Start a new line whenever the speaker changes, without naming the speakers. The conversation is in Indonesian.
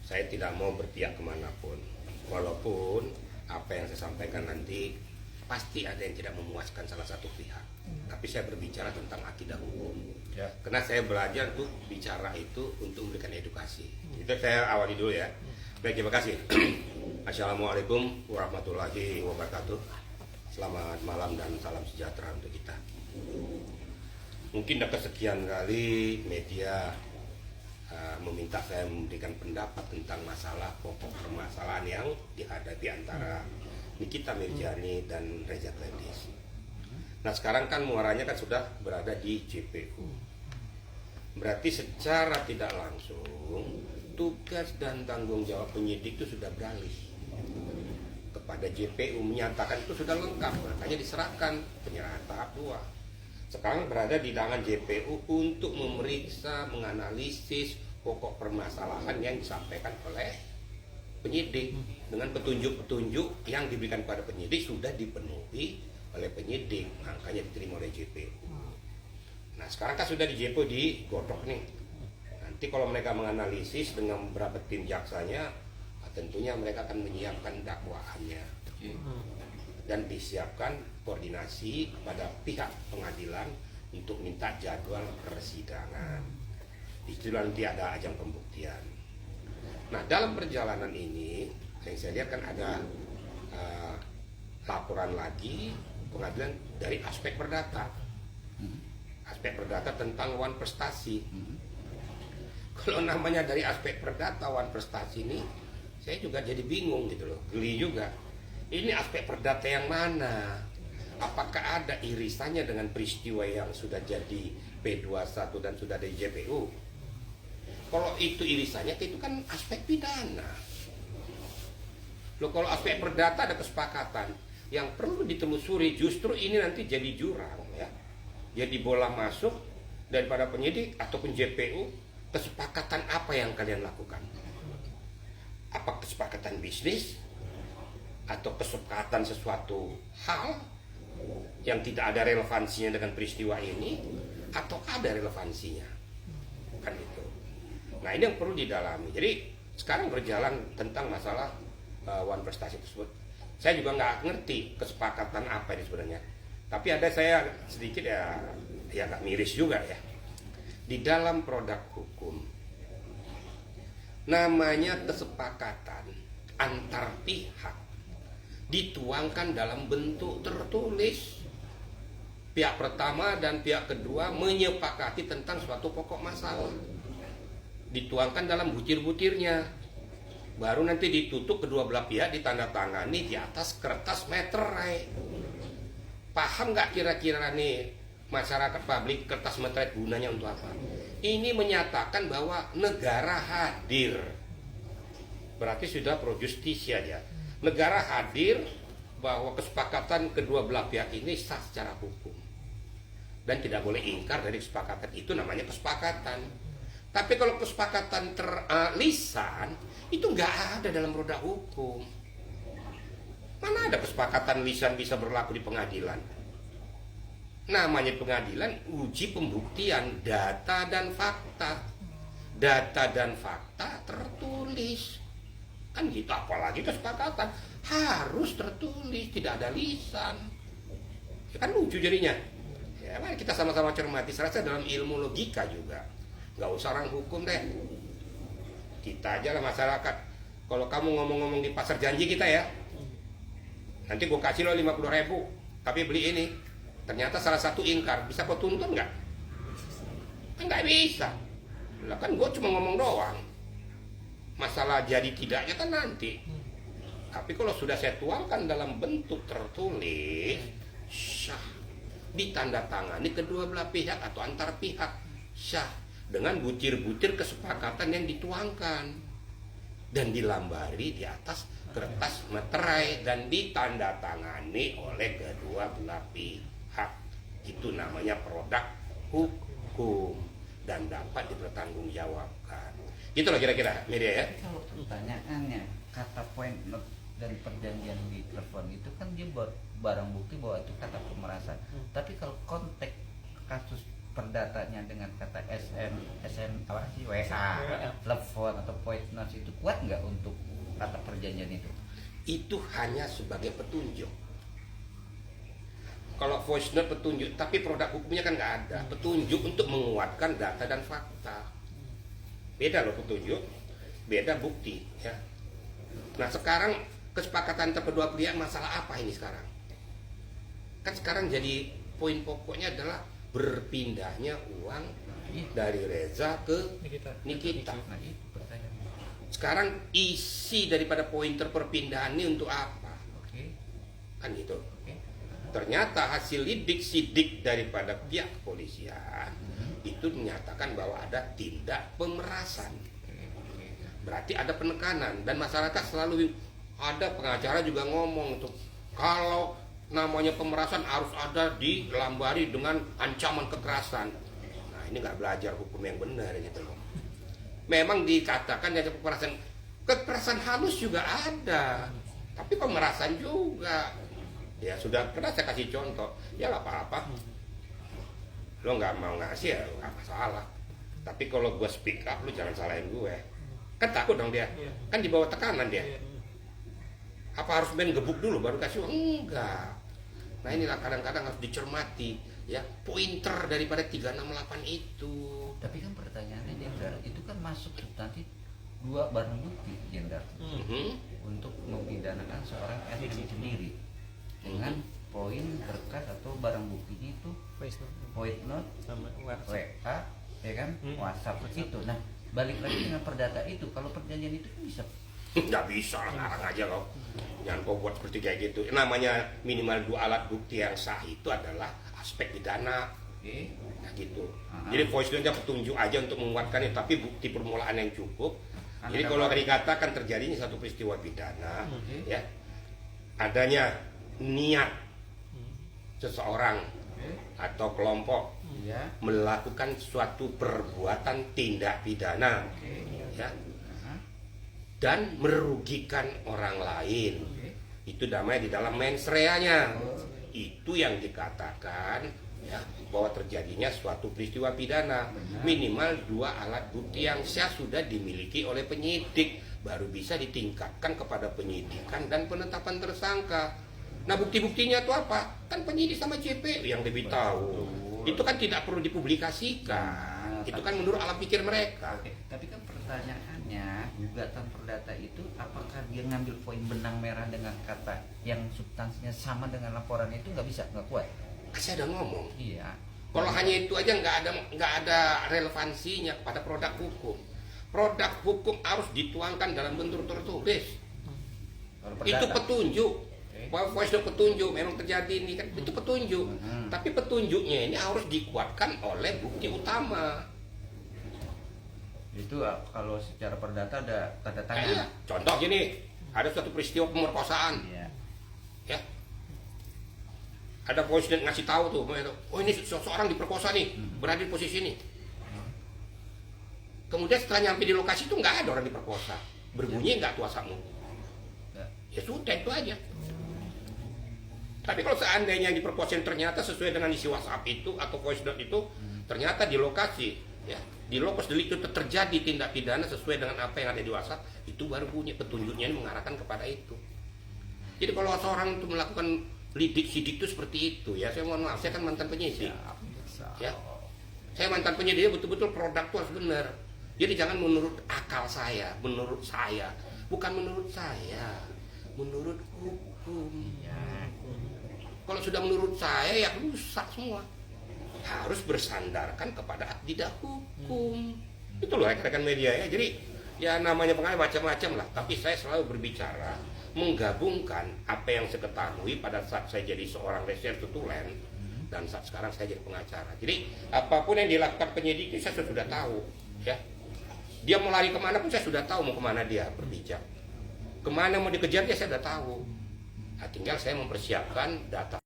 saya tidak mau berpihak kemanapun, walaupun apa yang saya sampaikan nanti pasti ada yang tidak memuaskan salah satu pihak. Tapi saya berbicara tentang akidah hukum.
Ya.
Karena saya belajar untuk bicara itu untuk memberikan edukasi. Itu saya awali dulu ya. Baik, terima kasih. Assalamualaikum warahmatullahi wabarakatuh. Selamat malam dan salam sejahtera untuk kita. Mungkin dapat sekian kali media meminta saya memberikan pendapat tentang masalah pokok permasalahan yang dihadapi antara Nikita Mirzani dan Reza Gladys. Nah sekarang kan muaranya kan sudah berada di JPU. Berarti secara tidak langsung tugas dan tanggung jawab penyidik itu sudah beralih kepada JPU, menyatakan itu sudah lengkap, makanya diserahkan penyerahan tahap 2. Sekarang berada di tangan JPU untuk memeriksa, menganalisis pokok permasalahan yang disampaikan oleh penyidik. Dengan petunjuk-petunjuk yang diberikan kepada penyidik sudah dipenuhi oleh penyidik, makanya diterima oleh JPU. Nah sekarang kan sudah di JPU digodok nih. Nanti kalau mereka menganalisis dengan beberapa tim jaksanya, tentunya mereka akan menyiapkan dakwaannya dan disiapkan koordinasi kepada pihak pengadilan untuk minta jadwal persidangan. Itu nanti ada ajang pembuktian. Nah dalam perjalanan ini yang saya lihat kan ada laporan lagi pengadilan dari aspek perdata. Aspek perdata tentang wan prestasi. Kalau namanya dari aspek perdata wan prestasi ini, saya juga jadi bingung gitu loh, geli juga. Ini aspek perdata yang mana? Apakah ada irisannya dengan peristiwa yang sudah jadi P21 dan sudah ada di JPU? Kalau itu irisannya, itu kan aspek pidana. Loh kalau aspek perdata ada kesepakatan yang perlu ditelusuri, justru ini nanti jadi jurang ya. Jadi bola masuk daripada penyidik ataupun JPU, kesepakatan apa yang kalian lakukan? Apa kesepakatan bisnis atau kesepakatan sesuatu hal yang tidak ada relevansinya dengan peristiwa ini atau ada relevansinya, kan itu. Nah ini yang perlu didalami. Jadi sekarang berjalan tentang masalah wan prestasi tersebut. Saya juga nggak ngerti kesepakatan apa ini sebenarnya. Tapi ada saya sedikit ya agak miris juga ya. Di dalam produk hukum namanya kesepakatan antar pihak dituangkan dalam bentuk tertulis. Pihak pertama dan pihak kedua menyepakati tentang suatu pokok masalah. Dituangkan dalam butir-butirnya. Baru nanti ditutup kedua belah pihak ditandatangani di atas kertas meterai. Paham nggak kira-kira nih masyarakat publik kertas meterai gunanya untuk apa? Ini menyatakan bahwa negara hadir. Berarti sudah pro justisia ya. Negara hadir bahwa kesepakatan kedua belah pihak ini sah secara hukum. Dan tidak boleh ingkar dari kesepakatan itu, namanya kesepakatan. Tapi kalau kesepakatan terlisan itu nggak ada dalam roda hukum. Mana ada kesepakatan lisan bisa berlaku di pengadilan? Namanya pengadilan uji pembuktian data dan fakta. Data dan fakta tertulis. Kan gitu, apalagi kesepakatan harus tertulis, tidak ada lisan. Ya kan lucu jadinya. Ya, mari kita sama-sama cermati. Serasa dalam ilmu logika juga. Nggak usah orang hukum deh. Kita aja lah masyarakat. Kalau kamu ngomong-ngomong di pasar janji kita ya, nanti gue kasih lo 50.000, tapi beli ini. Ternyata salah satu ingkar, bisa kau tuntut nggak? Nggak bisa. Lah kan gue cuma ngomong doang. Masalah jadi tidaknya kan nanti. Tapi kalau sudah saya tuangkan dalam bentuk tertulis, syah, ditandatangani kedua belah pihak atau antar pihak, syah, dengan butir-butir kesepakatan yang dituangkan dan dilambari di atas kertas meterai dan ditandatangani oleh kedua belah pihak. Itu namanya produk hukum dan dapat dipertanggungjawabkan. Gitu loh kira-kira media ya.
Kalau pertanyaannya kata poin dan perjanjian di telepon itu kan dia buat barang bukti bahwa itu kata pemerasan. Tapi kalau konteks kasus perdatanya dengan kata apa sih, WA, telepon atau voice note itu kuat nggak untuk kata perjanjian itu?
Itu hanya sebagai petunjuk. Kalau voice note petunjuk, tapi produk hukumnya kan nggak ada. Petunjuk untuk menguatkan data dan fakta. Beda loh petunjuk, beda bukti. Ya. Nah sekarang kesepakatan antara kedua pihak masalah apa ini sekarang? Kan sekarang jadi poin pokoknya adalah berpindahnya uang dari Reza ke Nikita.
Nah itu pertanyaannya.
Sekarang isi daripada pointer perpindahan ini untuk apa?
Oke.
Kan gitu.
Oke.
Ternyata hasil sidik daripada pihak kepolisian itu menyatakan bahwa ada tindak pemerasan. Berarti ada penekanan, dan masyarakat selalu ada pengacara juga ngomong tuh, kalau namanya pemerasan harus ada dilambari dengan ancaman kekerasan. Nah ini nggak belajar hukum yang benar gitu loh. Memang dikatakan ada kekerasan halus juga ada, tapi pemerasan juga. Ya sudah pernah saya kasih contoh, ya nggak apa-apa. Lo nggak mau ngasih ya nggak masalah. Tapi kalau gue speak up, lo jangan salahin gue. Kan takut dong dia, kan di bawah tekanan dia. Apa harus main gebuk dulu baru kasih uang? Enggak. Nah inilah kadang-kadang harus dicermati ya pointer daripada 368 itu.
Tapi kan pertanyaannya Jenderal, itu kan masuk substansi dua barang bukti Jenderal untuk mempidanakan seorang RI sendiri dengan poin berkas atau barang buktinya itu voice note
sama
WA ya kan, WhatsApp itu. Nah balik lagi dengan perdata itu, kalau perjanjian itu kan bisa
Nggak bisa lah, ngarang aja kau. Jangan kau buat seperti kayak gitu. Namanya minimal 2 alat bukti yang sah itu adalah aspek pidana. Nah gitu. Jadi voice note-nya petunjuk aja untuk menguatkannya, tapi bukti permulaan yang cukup. Jadi kalau dikatakan terjadinya satu peristiwa pidana, ya adanya niat seseorang atau kelompok melakukan suatu perbuatan tindak pidana, ya, dan merugikan orang lain. Itu namanya di dalam mens rea-nya. Itu yang dikatakan ya bahwa terjadinya suatu peristiwa pidana. Minimal 2 alat bukti yang sah sudah dimiliki oleh penyidik, baru bisa ditingkatkan kepada penyidikan dan penetapan tersangka. Nah bukti-buktinya itu apa? Kan penyidik sama JPU yang lebih tahu. Itu kan tidak perlu dipublikasikan. Itu kan menurut alam pikir mereka.
Tapi kan pertanyaannya, gugatan perdata itu apakah dia ngambil poin benang merah dengan kata yang substansinya sama dengan laporan itu, nggak bisa, nggak kuat?
Saya udah ngomong.
Iya.
Kalau hanya itu aja nggak ada relevansinya pada produk hukum. Produk hukum harus dituangkan dalam bentuk tertulis. Itu petunjuk. Voice note petunjuk, memang terjadi ini kan itu petunjuk. Tapi petunjuknya ini harus dikuatkan oleh bukti utama.
Itu kalau secara perdata ada tanda tangan.
Iya. Contoh gini, ada suatu peristiwa pemerkosaan.
Iya.
Ya. Ada voice note ngasih tahu tuh, oh ini seseorang diperkosa nih, berada di posisi ini. Kemudian setelah nyampe di lokasi itu nggak ada orang diperkosa, berbunyi nggak tuasamu. Ya sudah itu aja. Tapi kalau seandainya yang diperkosa ternyata sesuai dengan isi WhatsApp itu atau voice note itu, ternyata di lokasi, ya di lokasi delik itu terjadi tindak pidana sesuai dengan apa yang ada di WhatsApp, itu baru bunyi petunjuknya ini mengarahkan kepada itu. Jadi kalau seorang itu melakukan sidik itu seperti itu, ya saya mohon maaf, saya kan mantan penyidik, ya saya mantan penyidik, betul-betul produk itu harus benar. Jadi jangan menurut akal saya, menurut saya, bukan menurut saya, menurut hukum. Kalau sudah menurut saya ya rusak semua. Harus bersandarkan kepada akidah hukum. Itu loh rekan-rekan media ya. Jadi ya namanya pengamat macam-macam lah. Tapi saya selalu berbicara menggabungkan apa yang saya ketahui pada saat saya jadi seorang reserse tulen dan saat sekarang saya jadi pengacara. Jadi apapun yang dilakukan penyidik itu saya sudah tahu. Ya, dia mau lari kemana pun saya sudah tahu mau kemana dia berpijak. Kemana mau dikejar dia saya sudah tahu. Nah, tinggal saya mempersiapkan data.